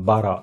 12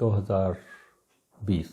2020।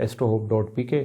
astrohope.pk,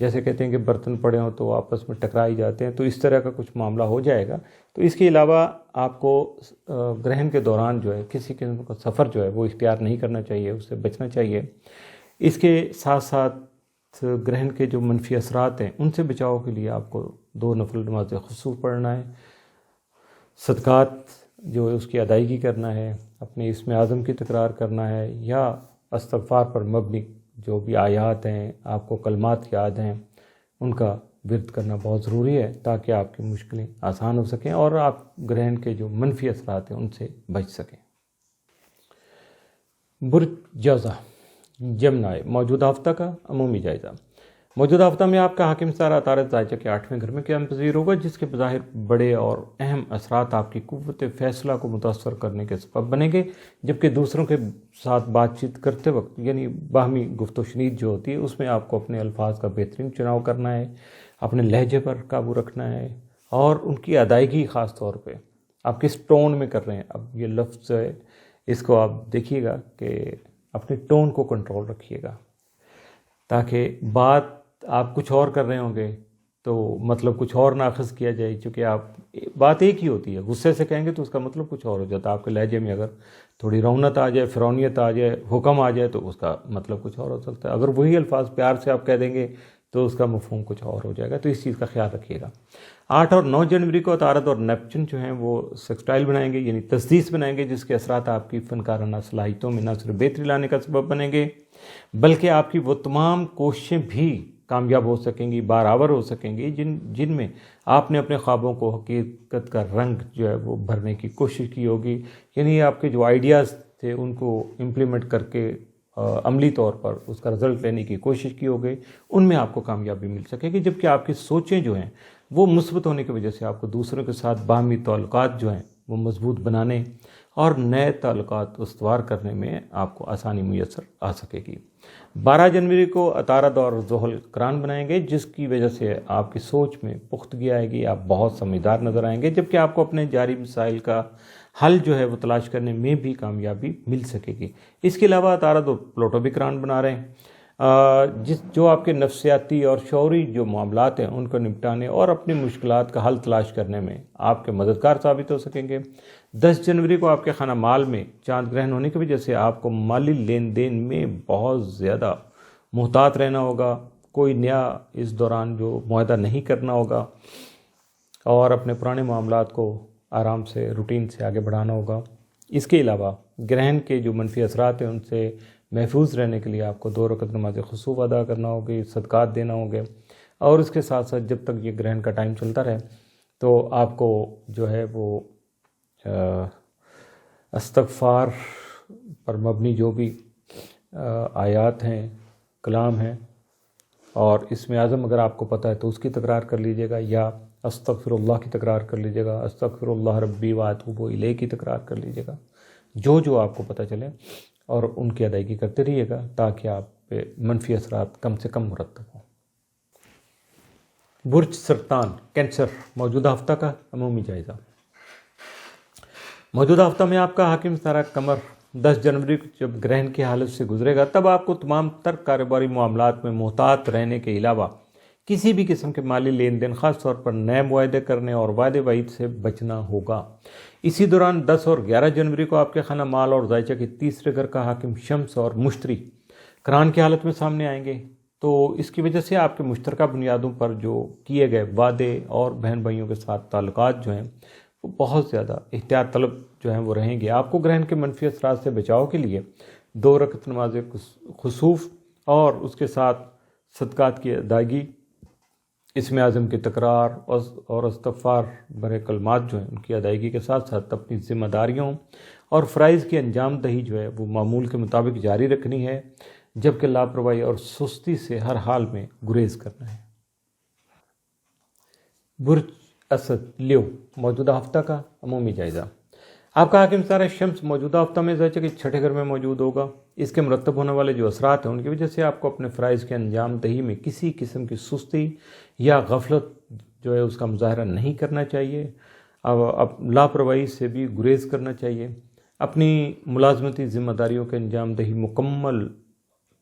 جیسے کہتے ہیں کہ برتن پڑے ہوں تو آپس میں ٹکرا ہی جاتے ہیں، تو اس طرح کا کچھ معاملہ ہو جائے گا۔ تو اس کے علاوہ آپ کو گرہن کے دوران جو ہے کسی قسم کا سفر جو ہے وہ اختیار نہیں کرنا چاہیے، اس سے بچنا چاہیے۔ اس کے ساتھ ساتھ گرہن کے جو منفی اثرات ہیں ان سے بچاؤ کے لیے آپ کو 2 نفل نماز خصوص پڑھنا ہے، صدقات جو ہے اس کی ادائیگی کرنا ہے، اپنے اسم اعظم کی تکرار کرنا ہے، یا استغفار پر مبنی جو بھی آیات ہیں، آپ کو کلمات یاد ہیں، ان کا ورد کرنا بہت ضروری ہے تاکہ آپ کی مشکلیں آسان ہو سکیں اور آپ گرہن کے جو منفی اثرات ہیں ان سے بچ سکیں۔ برج جوزہ جمنائے موجودہ ہفتہ کا عمومی جائزہ۔ موجودہ ہفتہ میں آپ کا حاکم ستارہ عطارد زائچہ کے 8ویں گھر میں قیام پذیر ہوگا، جس کے بظاہر بڑے اور اہم اثرات آپ کی قوت فیصلہ کو متاثر کرنے کے سبب بنیں گے، جبکہ دوسروں کے ساتھ بات چیت کرتے وقت یعنی باہمی گفت و شنید جو ہوتی ہے اس میں آپ کو اپنے الفاظ کا بہترین چناؤ کرنا ہے، اپنے لہجے پر قابو رکھنا ہے اور ان کی ادائیگی خاص طور پہ آپ کس ٹون میں کر رہے ہیں۔ اب یہ لفظ ہے، اس کو آپ دیکھیے گا کہ اپنے ٹون کو کنٹرول رکھیے گا، تاکہ بات آپ کچھ اور کر رہے ہوں گے تو مطلب کچھ اور نہ اخذ کیا جائے، چونکہ آپ بات ایک ہی ہوتی ہے، غصے سے کہیں گے تو اس کا مطلب کچھ اور ہو جاتا ہے۔ آپ کے لہجے میں اگر تھوڑی رونت آ جائے، فرونیت آ جائے، حکم آ جائے تو اس کا مطلب کچھ اور ہو سکتا ہے۔ اگر وہی الفاظ پیار سے آپ کہہ دیں گے تو اس کا مفہوم کچھ اور ہو جائے گا، تو اس چیز کا خیال رکھیے گا۔ 8 اور 9 جنوری کو عطارد اور نیپچن جو ہیں وہ سیکسٹائل بنائیں گے، یعنی تسدیس بنائیں گے، جس کے اثرات آپ کی فنکارانہ صلاحیتوں میں نہ صرف بہتری لانے کا سبب بنیں گے بلکہ آپ کی وہ تمام کوششیں بھی کامیاب ہو سکیں گی، بارآور ہو سکیں گی جن میں آپ نے اپنے خوابوں کو حقیقت کا رنگ جو ہے وہ بھرنے کی کوشش کی ہوگی، یعنی آپ کے جو آئیڈیاز تھے ان کو امپلیمنٹ کر کے عملی طور پر اس کا رزلٹ لینے کی کوشش کی ہوگی، ان میں آپ کو کامیابی مل سکے گی، جبکہ آپ کی سوچیں جو ہیں وہ مثبت ہونے کی وجہ سے آپ کو دوسروں کے ساتھ باہمی تعلقات جو ہیں وہ مضبوط بنانے اور نئے تعلقات استوار کرنے میں آپ کو آسانی میسر آ سکے گی۔ 12 جنوری کو عطارد اور ذوحل کران بنائیں گے، جس کی وجہ سے آپ کی سوچ میں پختگی آئے گی، آپ بہت سمجھدار نظر آئیں گے، جبکہ آپ کو اپنے جاری مسائل کا حل جو ہے وہ تلاش کرنے میں بھی کامیابی مل سکے گی۔ اس کے علاوہ عطارد اور پلوٹو بھی کران بنا رہے ہیں، جو آپ کے نفسیاتی اور شعوری جو معاملات ہیں ان کو نپٹانے اور اپنی مشکلات کا حل تلاش کرنے میں آپ کے مددگار ثابت ہو سکیں گے۔ 10 جنوری کو آپ کے خانہ مال میں چاند گرہن ہونے کی وجہ سے آپ کو مالی لین دین میں بہت زیادہ محتاط رہنا ہوگا، کوئی نیا اس دوران جو معاہدہ نہیں کرنا ہوگا اور اپنے پرانے معاملات کو آرام سے روٹین سے آگے بڑھانا ہوگا۔ اس کے علاوہ گرہن کے جو منفی اثرات ہیں ان سے محفوظ رہنے کے لیے آپ کو 2 رکعت نماز خصوص ادا کرنا ہوگی، صدقات دینا ہوگے، اور اس کے ساتھ ساتھ جب تک یہ گرہن کا ٹائم چلتا رہے تو آپ کو جو ہے وہ استغفار پر مبنی جو بھی آیات ہیں، کلام ہیں، اور اسم اعظم اگر آپ کو پتہ ہے تو اس کی تکرار کر لیجئے گا، یا استغفر اللہ کی تکرار کر لیجئے گا، استغفر اللہ ربی واتوب الیہ کی تکرار کر لیجئے گا، جو آپ کو پتہ چلے، اور ان کی ادائیگی کرتے رہیے گا تاکہ آپ پہ منفی اثرات کم سے کم مرتب ہوں۔ برج سرطان کینسر موجودہ ہفتہ کا عمومی جائزہ۔ موجودہ ہفتہ میں آپ کا حاکم ستارہ قمر 10 جنوری کو جب گرہن کی حالت سے گزرے گا تب آپ کو تمام تر کاروباری معاملات میں محتاط رہنے کے علاوہ کسی بھی قسم کے مالی لین دین، خاص طور پر نئے معاہدے کرنے اور وعدے وعید سے بچنا ہوگا۔ اسی دوران 10 اور 11 جنوری کو آپ کے خانہ مال اور ذائچہ کے تیسرے گھر کا حاکم شمس اور مشتری کران کی حالت میں سامنے آئیں گے، تو اس کی وجہ سے آپ کے مشترکہ بنیادوں پر جو کیے گئے وعدے اور بہن بھائیوں کے ساتھ تعلقات جو ہیں وہ بہت زیادہ احتیاط طلب جو ہیں وہ رہیں گے۔ آپ کو گرہن کے منفی اثرات سے بچاؤ کے لیے 2 رکعت نماز خصوف اور اس کے ساتھ صدقات کی ادائیگی، اسم اعظم کی تکرار اور استغفار برے کلمات جو ہیں ان کی ادائیگی کے ساتھ ساتھ اپنی ذمہ داریوں اور فرائض کی انجام دہی جو ہے وہ معمول کے مطابق جاری رکھنی ہے، جبکہ لاپرواہی اور سستی سے ہر حال میں گریز کرنا ہے۔ برج اسد لیو موجودہ ہفتہ کا عمومی جائزہ۔ آپ کا حاکم ستارہ شمس موجودہ ہفتہ میں ذائچہ کے 6 گھر میں موجود ہوگا۔ اس کے مرتب ہونے والے جو اثرات ہیں ان کی وجہ سے آپ کو اپنے فرائض کے انجام دہی میں کسی قسم کی سستی یا غفلت جو ہے اس کا مظاہرہ نہیں کرنا چاہیے، اب لاپرواہی سے بھی گریز کرنا چاہیے، اپنی ملازمتی ذمہ داریوں کے انجام دہی مکمل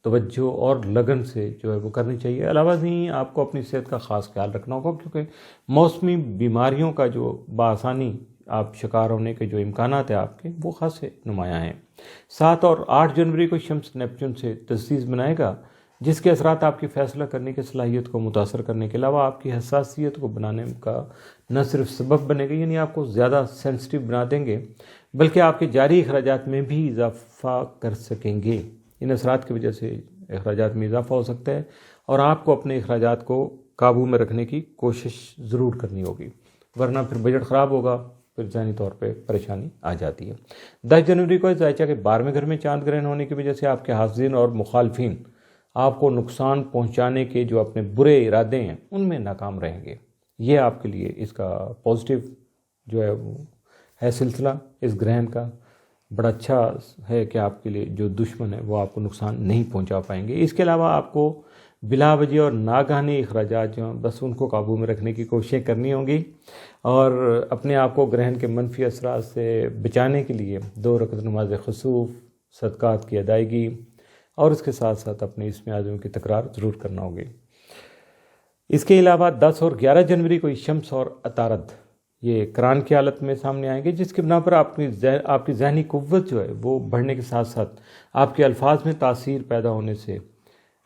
توجہ اور لگن سے جو ہے وہ کرنی چاہیے۔ علاوہ ازیں آپ کو اپنی صحت کا خاص خیال رکھنا ہوگا، کیونکہ موسمی بیماریوں کا جو بآسانی آپ شکار ہونے کے جو امکانات ہیں آپ کے، وہ خاصے نمایاں ہیں۔ 7 اور 8 جنوری کو شمس نیپچون سے تجسیس بنائے گا، جس کے اثرات آپ کی فیصلہ کرنے کی صلاحیت کو متاثر کرنے کے علاوہ آپ کی حساسیت کو بنانے کا نہ صرف سبب بنے گا، یعنی آپ کو زیادہ سینسٹیو بنا دیں گے، بلکہ آپ کے جاری اخراجات میں بھی اضافہ کر سکیں گے۔ ان اثرات کی وجہ سے اخراجات میں اضافہ ہو سکتا ہے، اور آپ کو اپنے اخراجات کو قابو میں رکھنے کی کوشش ضرور کرنی ہوگی، ورنہ پھر بجٹ خراب ہوگا، پھر ذہنی طور پہ پریشانی آ جاتی ہے۔ 10 جنوری کو ذائچہ کے 12ویں گھر میں چاند گرہن ہونے کی وجہ سے آپ کے حافظین اور مخالفین آپ کو نقصان پہنچانے کے جو اپنے برے ارادے ہیں ان میں ناکام رہیں گے۔ یہ آپ کے لیے اس کا پازیٹیو جو ہے وہ ہے سلسلہ اس گرہن کا، بڑا اچھا ہے کہ آپ کے لیے جو دشمن ہے وہ آپ کو نقصان نہیں پہنچا پائیں گے۔ اس کے علاوہ آپ کو بلا وجہ اور ناگہانی اخراجات جو ہیں بس ان کو قابو میں رکھنے کی کوششیں کرنی ہوں گی، اور اپنے آپ کو گرہن کے منفی اثرات سے بچانے کے لیے 2 رکعت نماز خسوف، صدقات کی ادائیگی، اور اس کے ساتھ ساتھ اپنے اسم اعظم کی تکرار ضرور کرنا ہوگی۔ اس کے علاوہ 10 اور 11 جنوری کو شمس اور عطارد یہ قرآن کی حالت میں سامنے آئیں گے، جس کی بنا پر آپ کی ذہنی قوت جو ہے وہ بڑھنے کے ساتھ ساتھ آپ کے الفاظ میں تاثیر پیدا ہونے سے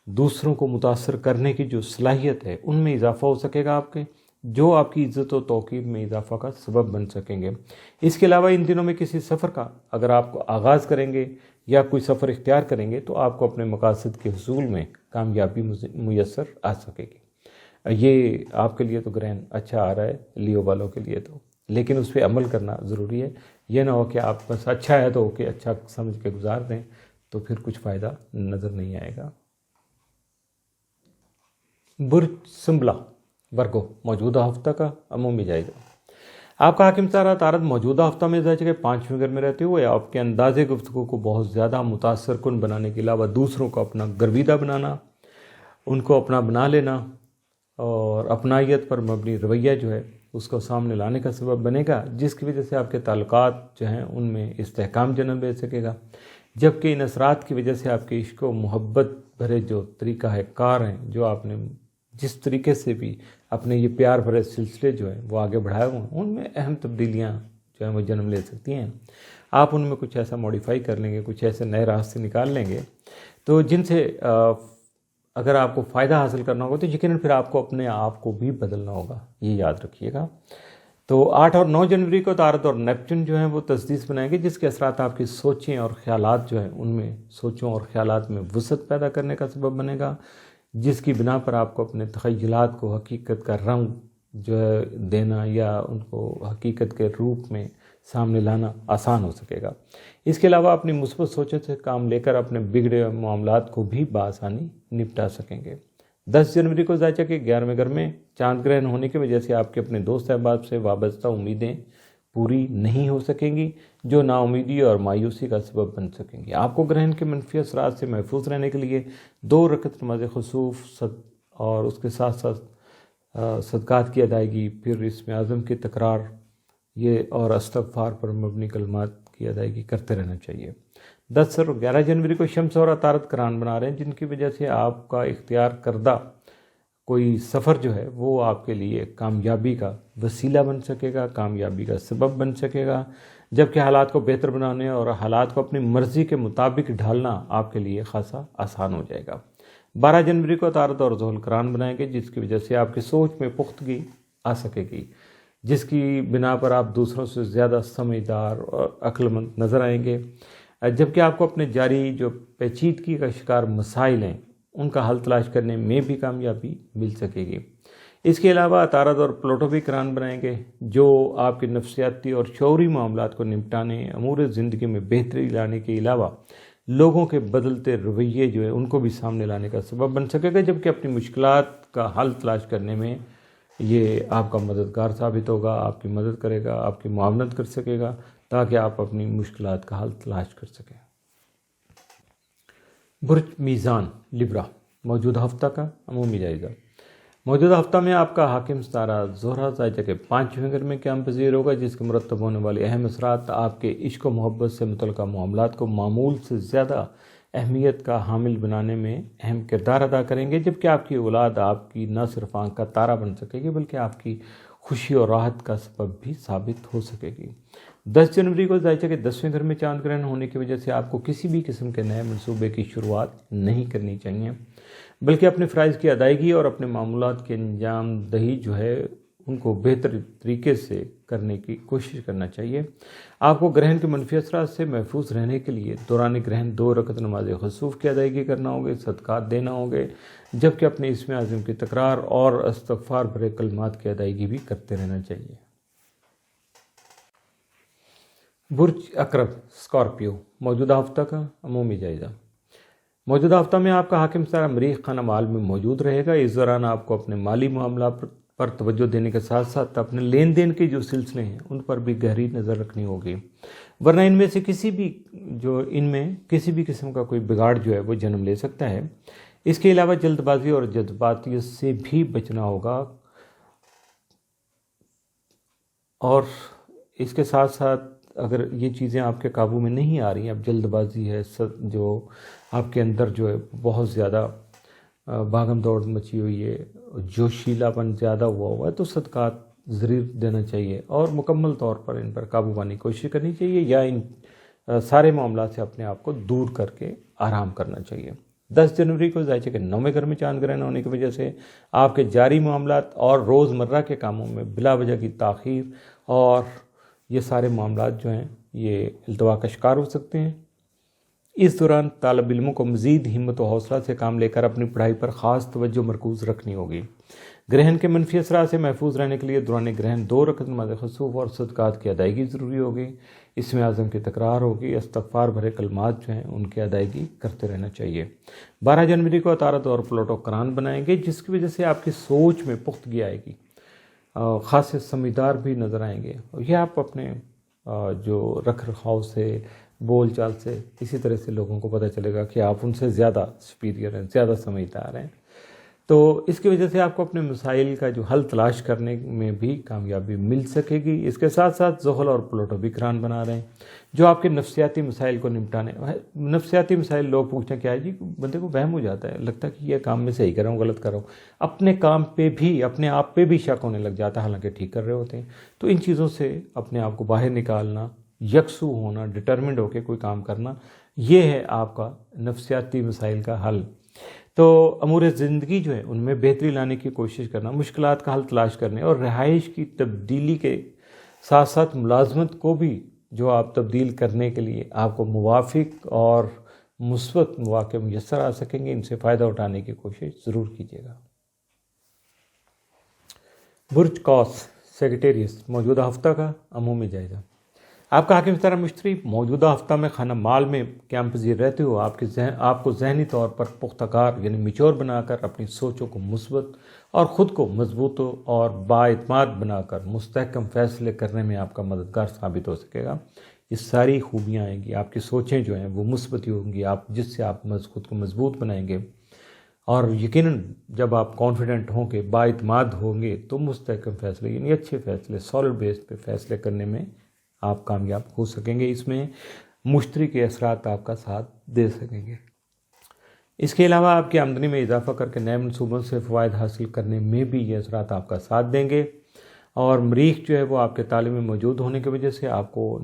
دوسروں کو متاثر کرنے کی جو صلاحیت ہے ان میں اضافہ ہو سکے گا آپ کے، جو آپ کی عزت و توقیر میں اضافہ کا سبب بن سکیں گے۔ اس کے علاوہ ان دنوں میں کسی سفر کا اگر آپ کو آغاز کریں گے یا کوئی سفر اختیار کریں گے تو آپ کو اپنے مقاصد کے حصول میں کامیابی میسر آ سکے گی۔ یہ آپ کے لیے تو گرہن اچھا آ رہا ہے، لیو والوں کے لیے تو، لیکن اس پہ عمل کرنا ضروری ہے۔ یہ نہ ہو کہ آپ بس اچھا ہے تو کہ اچھا سمجھ کے گزار دیں، تو پھر کچھ فائدہ نظر نہیں آئے گا۔ برج سنبلہ ورگو موجودہ ہفتہ کا عمومی جائزہ۔ آپ کا حاکم ستارہ عطارد موجودہ ہفتہ میں ذائچہ کے 5ویں گھر میں رہتے ہوئے آپ کے انداز گفتگو کو بہت زیادہ متاثر کن بنانے کے علاوہ دوسروں کو اپنا گرویدہ بنانا، ان کو اپنا بنا لینا اور اپنائیت پر مبنی رویہ جو ہے اس کو سامنے لانے کا سبب بنے گا، جس کی وجہ سے آپ کے تعلقات جو ہیں ان میں استحکام جنم لے سکے گا، جبکہ ان اثرات کی وجہ سے آپ کے عشق و محبت بھرے جو طریقہ ہے کار ہیں، جو آپ نے جس طریقے سے بھی اپنے یہ پیار بھرے سلسلے جو ہیں وہ آگے بڑھائے ہوئے ہیں، ان میں اہم تبدیلیاں جو ہیں وہ جنم لے سکتی ہیں۔ آپ ان میں کچھ ایسا موڈیفائی کر لیں گے، کچھ ایسے نئے راستے نکال لیں گے تو جن سے اگر آپ کو فائدہ حاصل کرنا ہوگا تو یقیناً پھر آپ کو اپنے آپ کو بھی بدلنا ہوگا، یہ یاد رکھیے گا۔ تو 8 اور 9 جنوری کو عطارد اور نیپچون جو ہیں وہ تجسیس بنائیں گے، جس کے اثرات آپ کی سوچیں اور خیالات جو ہیں ان میں سوچوں اور خیالات میں وسعت پیدا کرنے کا سبب بنے گا، جس کی بنا پر آپ کو اپنے تخیلات کو حقیقت کا رنگ جو ہے دینا یا ان کو حقیقت کے روپ میں سامنے لانا آسان ہو سکے گا۔ اس کے علاوہ اپنی مثبت سوچوں سے کام لے کر اپنے بگڑے ہوئے معاملات کو بھی بآسانی نپٹا سکیں گے۔ 10 جنوری کو ذائچہ کے 11ویں گھر میں چاند گرہن ہونے کی وجہ سے آپ کے اپنے دوست احباب سے وابستہ امیدیں پوری نہیں ہو سکیں گی، جو نا امیدی اور مایوسی کا سبب بن سکیں گی۔ آپ کو گرہن کے منفی اثرات سے محفوظ رہنے کے لیے 2 رکعت نماز خسوف اور اس کے ساتھ ساتھ صدقات کی ادائیگی، پھر اسم اعظم کی تکرار یہ اور استغفار پر مبنی کلمات کی ادائیگی کرتے رہنا چاہیے۔ 10 اور 11 جنوری کو شمس اور عطارد قرآن بنا رہے ہیں، جن کی وجہ سے آپ کا اختیار کردہ کوئی سفر جو ہے وہ آپ کے لیے کامیابی کا وسیلہ بن سکے گا، کامیابی کا سبب بن سکے گا، جبکہ حالات کو بہتر بنانے اور حالات کو اپنی مرضی کے مطابق ڈھالنا آپ کے لیے خاصا آسان ہو جائے گا۔ 12 جنوری کو عطارد اور ذوال قرآن بنائیں گے، جس کی وجہ سے آپ کی سوچ میں پختگی آ سکے گی، جس کی بنا پر آپ دوسروں سے زیادہ سمجھدار اور عقل مند نظر آئیں گے، جبکہ آپ کو اپنے جاری جو پیچیدگی کا شکار مسائل ہیں ان کا حل تلاش کرنے میں بھی کامیابی مل سکے گی۔ اس کے علاوہ عطارد اور پلوٹو بھی قرآن بنائیں گے، جو آپ کے نفسیاتی اور شعوری معاملات کو نمٹانے، امور زندگی میں بہتری لانے کے علاوہ لوگوں کے بدلتے رویے جو ہیں ان کو بھی سامنے لانے کا سبب بن سکے گا، جبکہ اپنی مشکلات کا حل تلاش کرنے میں یہ آپ کا مددگار ثابت ہوگا، آپ کی مدد کرے گا، آپ کی معاونت کر سکے گا تاکہ آپ اپنی مشکلات کا حل تلاش کر سکیں۔ برج میزان لبرا موجودہ ہفتہ کا عمومی جائزہ۔ موجودہ ہفتہ میں آپ کا حاکم ستارہ زہرہ ذائچہ کے 5ویں گھر میں قیام پذیر ہوگا، جس کے مرتب ہونے والے اہم اثرات آپ کے عشق و محبت سے متعلقہ معاملات کو معمول سے زیادہ اہمیت کا حامل بنانے میں اہم کردار ادا کریں گے، جبکہ آپ کی اولاد آپ کی نہ صرف آنکھ کا تارا بن سکے گی بلکہ آپ کی خوشی اور راحت کا سبب بھی ثابت ہو سکے گی۔ 10 جنوری کو ذائچہ کے 10ویں گھر میں چاند گرہن ہونے کی وجہ سے آپ کو کسی بھی قسم کے نئے منصوبے کی شروعات نہیں کرنی چاہیے، بلکہ اپنے فرائض کی ادائیگی اور اپنے معمولات کی انجام دہی جو ہے ان کو بہتر طریقے سے کرنے کی کوشش کرنا چاہیے۔ آپ کو گرہن کے منفی اثرات سے محفوظ رہنے کے لیے دوران گرہن 2 رکعت نماز خسوف کی ادائیگی کرنا ہوگے، صدقات دینا ہوگے، جبکہ اپنے اسم اعظم کی تکرار اور استغفار بھرے کلمات کی ادائیگی بھی کرتے رہنا چاہیے۔ برج اقرب اسکارپیو، موجودہ ہفتہ کا عمومی جائزہ۔ موجودہ ہفتہ میں آپ کا حاکم ستارہ مریخ خانہ مال میں موجود رہے گا۔ اس دوران آپ کو اپنے مالی معاملات پر توجہ دینے کے ساتھ ساتھ اپنے لین دین کے جو سلسلے ہیں ان پر بھی گہری نظر رکھنی ہوگی، ورنہ ان میں کسی بھی قسم کا کوئی بگاڑ جو ہے وہ جنم لے سکتا ہے۔ اس کے علاوہ جلد بازی اور جذباتیت سے بھی بچنا ہوگا، اور اس کے ساتھ ساتھ اگر یہ چیزیں آپ کے قابو میں نہیں آ رہی ہیں، اب جلد بازی ہے جو آپ کے اندر جو ہے بہت زیادہ بھاگم دوڑ مچی ہوئی ہے، جوشیلا پن زیادہ ہوا ہے، تو صدقات ضرور دینا چاہیے اور مکمل طور پر ان پر قابو پانے کی کوشش کرنی چاہیے، یا ان سارے معاملات سے اپنے آپ کو دور کر کے آرام کرنا چاہیے۔ 10 جنوری کو ذائچہ کے 9ویں گھر میں چاند گرہن ہونے کی وجہ سے آپ کے جاری معاملات اور روزمرہ کے کاموں میں بلا وجہ کی تاخیر اور یہ سارے معاملات جو ہیں یہ التوا کا شکار ہو سکتے ہیں۔ اس دوران طالب علموں کو مزید ہمت و حوصلہ سے کام لے کر اپنی پڑھائی پر خاص توجہ مرکوز رکھنی ہوگی۔ گرہن کے منفی اثرات سے محفوظ رہنے کے لیے دوران گرہن 2 رکعت نماز خسوف اور صدقات کی ادائیگی ضروری ہوگی، اسم اعظم کی تکرار ہوگی، استغفار بھرے کلمات جو ہیں ان کی ادائیگی کرتے رہنا چاہیے۔ 12 جنوری کو عطارد اور پلوٹو قران بنائیں گے، جس کی وجہ سے آپ کی سوچ میں پختگی آئے گی، خاص سمجھدار بھی نظر آئیں گے، اور یہ آپ اپنے جو رکھ رکھاؤ سے، بول چال سے، اسی طرح سے لوگوں کو پتہ چلے گا کہ آپ ان سے زیادہ سپیریئر ہیں، زیادہ سمجھدار ہیں، تو اس کی وجہ سے آپ کو اپنے مسائل کا جو حل تلاش کرنے میں بھی کامیابی مل سکے گی۔ اس کے ساتھ ساتھ زحل اور پلوٹو بھی قران بنا رہے ہیں جو آپ کے نفسیاتی مسائل کو نمٹانے، نفسیاتی مسائل لوگ پوچھتے ہیں کیا ہے جی، بندے کو وہم ہو جاتا ہے، لگتا ہے کہ یہ کام میں صحیح کر رہا ہوں غلط کر رہا ہوں، اپنے کام پہ بھی، اپنے آپ پہ بھی شک ہونے لگ جاتا ہے حالانکہ ٹھیک کر رہے ہوتے ہیں۔ تو ان چیزوں سے اپنے آپ کو باہر نکالنا، یکسو ہونا، ڈٹرمنڈ ہو کے کوئی کام کرنا، یہ ہے آپ کا نفسیاتی مسائل کا حل۔ تو امور زندگی جو ہے ان میں بہتری لانے کی کوشش کرنا، مشکلات کا حل تلاش کرنے اور رہائش کی تبدیلی کے ساتھ ساتھ ملازمت کو بھی جو آپ تبدیل کرنے کے لیے آپ کو موافق اور مثبت مواقع میسر آ سکیں گے، ان سے فائدہ اٹھانے کی کوشش ضرور کیجیے گا۔ برج قوس سیگیٹیریس، موجودہ ہفتہ کا عمومی جائزہ۔ آپ کا حاکم ستارہ مشتری موجودہ ہفتہ میں خانہ مال میں قیام پذیر رہتے ہو آپ کو ذہنی طور پر پختہ کار یعنی میچور بنا کر اپنی سوچوں کو مثبت اور خود کو مضبوط اور بااعتماد بنا کر مستحکم فیصلے کرنے میں آپ کا مددگار ثابت ہو سکے گا۔ یہ ساری خوبیاں آئیں گی، آپ کی سوچیں جو ہیں وہ مثبت ہی ہوں گی، جس سے آپ خود کو مضبوط بنائیں گے، اور یقیناً جب آپ کانفیڈنٹ ہوں گے، بااعتماد ہوں گے، تو مستحکم فیصلے یعنی اچھے فیصلے، سالڈ بیس پہ فیصلے کرنے میں آپ کامیاب ہو سکیں گے۔ اس میں مشتری کے اثرات آپ کا ساتھ دے سکیں گے۔ اس کے علاوہ آپ کی آمدنی میں اضافہ کر کے نئے منصوبوں سے فوائد حاصل کرنے میں بھی یہ اثرات آپ کا ساتھ دیں گے، اور مریخ جو ہے وہ آپ کے تعلیم میں موجود ہونے کی وجہ سے آپ کو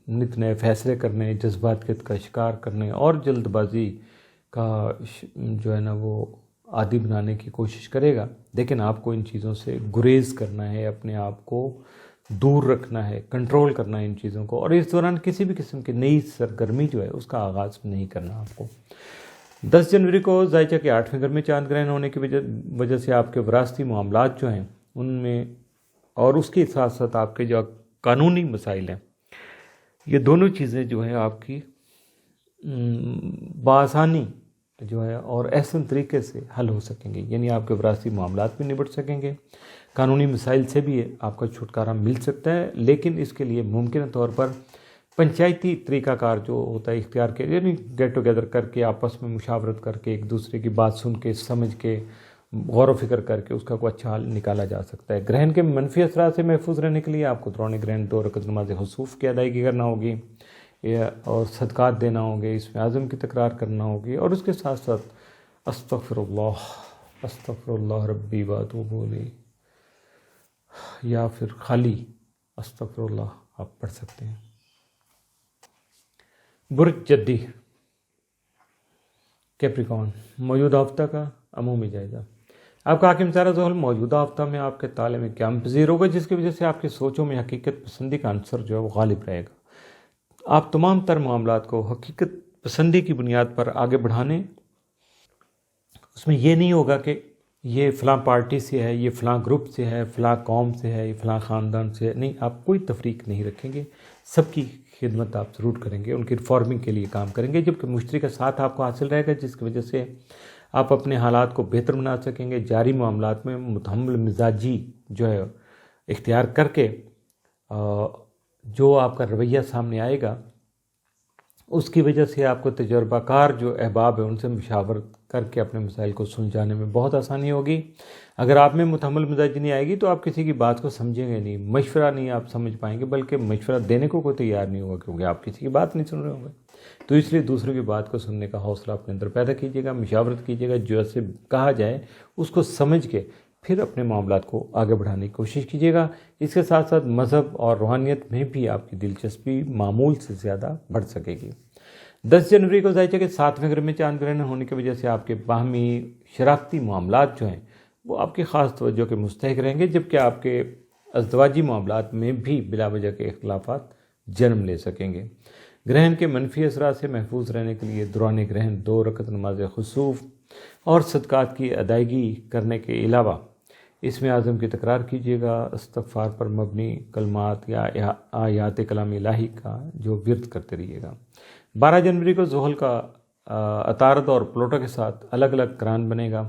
نت نئے فیصلے کرنے، جذبات کا شکار کرنے اور جلد بازی کا جو ہے نا وہ عادی بنانے کی کوشش کرے گا، لیکن آپ کو ان چیزوں سے گریز کرنا ہے، اپنے آپ کو دور رکھنا ہے، کنٹرول کرنا ہے ان چیزوں کو، اور اس دوران کسی بھی قسم کی نئی سرگرمی جو ہے اس کا آغاز نہیں کرنا آپ کو۔ 10 جنوری کو ذائچہ کے 8ویں گھر میں چاند گرہن ہونے کی وجہ سے آپ کے وراثتی معاملات جو ہیں ان میں، اور اس کے ساتھ ساتھ آپ کے جو قانونی مسائل ہیں، یہ دونوں چیزیں جو ہیں آپ کی بآسانی جو ہے اور احسن طریقے سے حل ہو سکیں گے، یعنی آپ کے وراثتی معاملات بھی نبٹ سکیں گے، قانونی مسائل سے بھی آپ کا چھٹکارا مل سکتا ہے، لیکن اس کے لیے ممکنہ طور پر پنچایتی طریقہ کار جو ہوتا ہے اختیار کے، یعنی گیٹ ٹوگیدر کر کے آپس میں مشاورت کر کے ایک دوسرے کی بات سن کے، سمجھ کے، غور و فکر کر کے اس کا کوئی اچھا حل نکالا جا سکتا ہے۔ گرہن کے منفی اثرات سے محفوظ رہنے کے لیے آپ کو دوران گرہن 2 رکعت نماز خسوف کی ادائیگی کرنا ہوگی، اور صدقات دینا ہوں گے، اس میں عزم کی تکرار کرنا ہوگی، اور اس کے ساتھ ساتھ استغفر اللہ ربی واتوب الیہ، یا پھر خالی استغفر اللہ آپ پڑھ سکتے ہیں۔ برج جدی کیپریکارن، موجودہ ہفتہ کا عمومی جائزہ۔ آپ کا حاکم ستارہ زحل موجودہ ہفتہ میں آپ کے تعلق میں قیام پذیر ہوگا، جس کی وجہ سے آپ کی سوچوں میں حقیقت پسندی کا عنصر جو ہے وہ غالب رہے گا۔ آپ تمام تر معاملات کو حقیقت پسندی کی بنیاد پر آگے بڑھانے، اس میں یہ نہیں ہوگا کہ یہ فلاں پارٹی سے ہے، یہ فلاں گروپ سے ہے، فلاں قوم سے ہے، یہ فلاں خاندان سے ہے، نہیں، آپ کوئی تفریق نہیں رکھیں گے، سب کی خدمت آپ ضرور کریں گے، ان کی ریفارمنگ کے لیے کام کریں گے، جبکہ مشتری کا ساتھ آپ کو حاصل رہے گا، جس کی وجہ سے آپ اپنے حالات کو بہتر بنا سکیں گے۔ جاری معاملات میں متحمل مزاجی جو ہے اختیار کر کے جو آپ کا رویہ سامنے آئے گا، اس کی وجہ سے آپ کو تجربہ کار جو احباب ہیں ان سے مشاورت کر کے اپنے مسائل کو سلجھانے میں بہت آسانی ہوگی۔ اگر آپ میں متحمل مزاجی نہیں آئے گی تو آپ کسی کی بات کو سمجھیں گے نہیں، مشورہ نہیں آپ سمجھ پائیں گے، بلکہ مشورہ دینے کو کوئی تیار نہیں ہوگا، کیونکہ آپ کسی کی بات نہیں سن رہے ہوں گے۔ تو اس لیے دوسروں کی بات کو سننے کا حوصلہ اپنے اندر پیدا کیجیے گا، مشاورت کیجیے گا، جو ایسے کہا جائے اس کو سمجھ کے پھر اپنے معاملات کو آگے بڑھانے کی کوشش کیجیے گا۔ اس کے ساتھ ساتھ مذہب اور روحانیت میں بھی آپ کی دلچسپی معمول سے زیادہ بڑھ سکے گی۔ 10 جنوری کو ظاہر ہے کہ 7ویں گھر میں چاند گرہن ہونے کی وجہ سے آپ کے باہمی شراکتی معاملات جو ہیں وہ آپ کی خاص توجہ کے مستحق رہیں گے، جبکہ آپ کے ازدواجی معاملات میں بھی بلا وجہ کے اختلافات جنم لے سکیں گے۔ گرہن کے منفی اثرات سے محفوظ رہنے کے لیے دوران گرہن 2 رکعت نماز خسوف اور صدقات کی ادائیگی کرنے کے علاوہ اس میں اعظم کی تکرار کیجیے گا، استغفار پر مبنی کلمات یا آیات کلام الہی کا جو ورد کرتے رہیے گا۔ 12 جنوری کو زحل کا عطارد اور پلوٹو کے ساتھ الگ الگ قران بنے گا،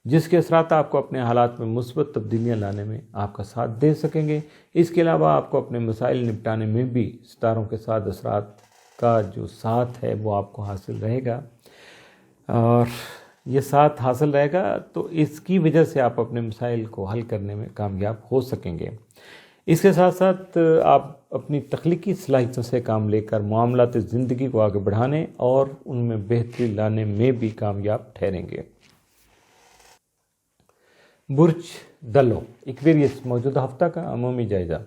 جس کے اثرات آپ کو اپنے حالات میں مثبت تبدیلیاں لانے میں آپ کا ساتھ دے سکیں گے۔ اس کے علاوہ آپ کو اپنے مسائل نپٹانے میں بھی ستاروں کے ساتھ اثرات کا جو ساتھ ہے وہ آپ کو حاصل رہے گا، اور یہ ساتھ حاصل رہے گا تو اس کی وجہ سے آپ اپنے مسائل کو حل کرنے میں کامیاب ہو سکیں گے۔ اس کے ساتھ ساتھ آپ اپنی تخلیقی صلاحیتوں سے کام لے کر معاملات زندگی کو آگے بڑھانے اور ان میں بہتری لانے میں بھی کامیاب ٹھہریں گے۔ برج دلو ایکویریس موجودہ ہفتہ کا عمومی جائزہ۔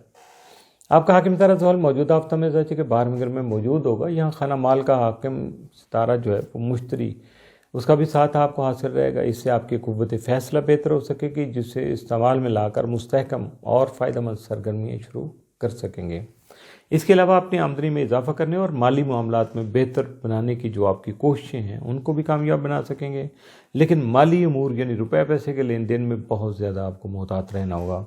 آپ کا حاکم ستارہ زحل موجودہ ہفتہ میں ظاہر ہے کہ 12ویں گھر میں موجود ہوگا۔ یہاں خانہ مال کا حاکم ستارہ جو ہے وہ مشتری، اس کا بھی ساتھ آپ کو حاصل رہے گا۔ اس سے آپ کی قوت فیصلہ بہتر ہو سکے گی، جسے استعمال میں لا کر مستحکم اور فائدہ مند سرگرمیاں شروع کر سکیں گے۔ اس کے علاوہ اپنی آمدنی میں اضافہ کرنے اور مالی معاملات میں بہتر بنانے کی جو آپ کی کوششیں ہیں ان کو بھی کامیاب بنا سکیں گے، لیکن مالی امور یعنی روپے پیسے کے لین دین میں بہت زیادہ آپ کو محتاط رہنا ہوگا۔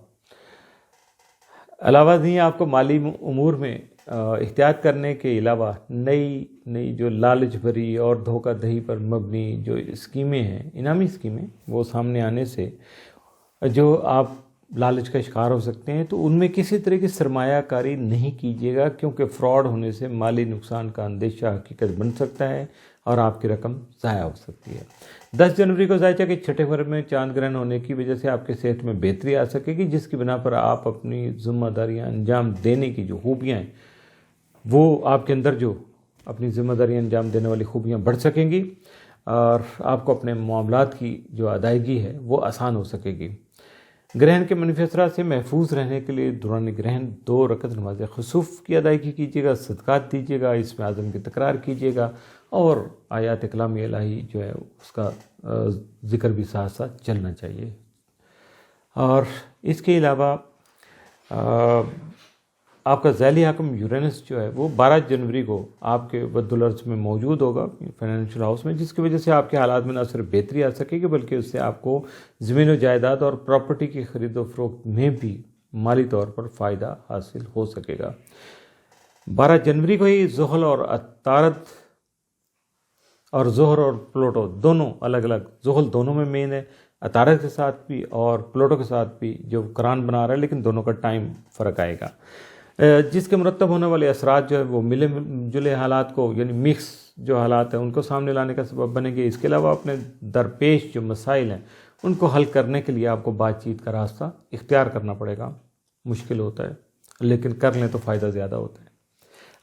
علاوہ ازیں آپ کو مالی امور میں احتیاط کرنے کے علاوہ نئی جو لالچ بھری اور دھوکہ دہی پر مبنی جو اسکیمیں ہیں، انعامی اسکیمیں، وہ سامنے آنے سے جو آپ لالچ کا شکار ہو سکتے ہیں، تو ان میں کسی طرح کی سرمایہ کاری نہیں کیجیے گا، کیونکہ فراڈ ہونے سے مالی نقصان کا اندیشہ حقیقت بن سکتا ہے اور آپ کی رقم ضائع ہو سکتی ہے۔ 10 جنوری کو ظاہر ہے کہ 6 گھر میں چاند گرہن ہونے کی وجہ سے آپ کے صحت میں بہتری آ سکے گی، جس کی بنا پر آپ اپنی ذمہ داریاں انجام دینے کی جو خوبیاں ہیں وہ آپ کے اندر جو اپنی ذمہ داریاں انجام دینے والی خوبیاں بڑھ سکیں گی، اور آپ کو اپنے معاملات کی جو ادائیگی ہے وہ آسان ہو سکے گی۔ گرہن کے منفی اثرات سے محفوظ رہنے کے لیے دوران گرہن 2 رکعت نماز خسوف کی ادائیگی کیجیے گا، صدقات دیجیے گا، اس میں اعظم کی تکرار کیجیے گا، اور آیات کلام الہی جو ہے اس کا ذکر بھی ساتھ ساتھ چلنا چاہیے۔ اور اس کے علاوہ آپ کا ذیلی حاکم یورینس جو ہے وہ 12 جنوری کو آپ کے ود الارض میں موجود ہوگا، فائنینشیل ہاؤس میں، جس کی وجہ سے آپ کے حالات میں نہ صرف بہتری آ سکے گی بلکہ اس سے آپ کو زمین و جائیداد اور پراپرٹی کی خرید و فروخت میں بھی مالی طور پر فائدہ حاصل ہو سکے گا۔ 12 جنوری کو ہی زحل اور عطارد اور زہر اور پلوٹو دونوں الگ الگ، زحل دونوں میں مین ہے، عطارد کے ساتھ بھی اور پلوٹو کے ساتھ بھی جو قرآن بنا رہا ہے، لیکن دونوں کا ٹائم فرق آئے گا، جس کے مرتب ہونے والے اثرات جو ہے وہ ملے جلے حالات کو یعنی مکس جو حالات ہیں ان کو سامنے لانے کا سبب بنے گے۔ اس کے علاوہ اپنے درپیش جو مسائل ہیں ان کو حل کرنے کے لیے آپ کو بات چیت کا راستہ اختیار کرنا پڑے گا، مشکل ہوتا ہے لیکن کر لیں تو فائدہ زیادہ ہوتا ہے۔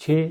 6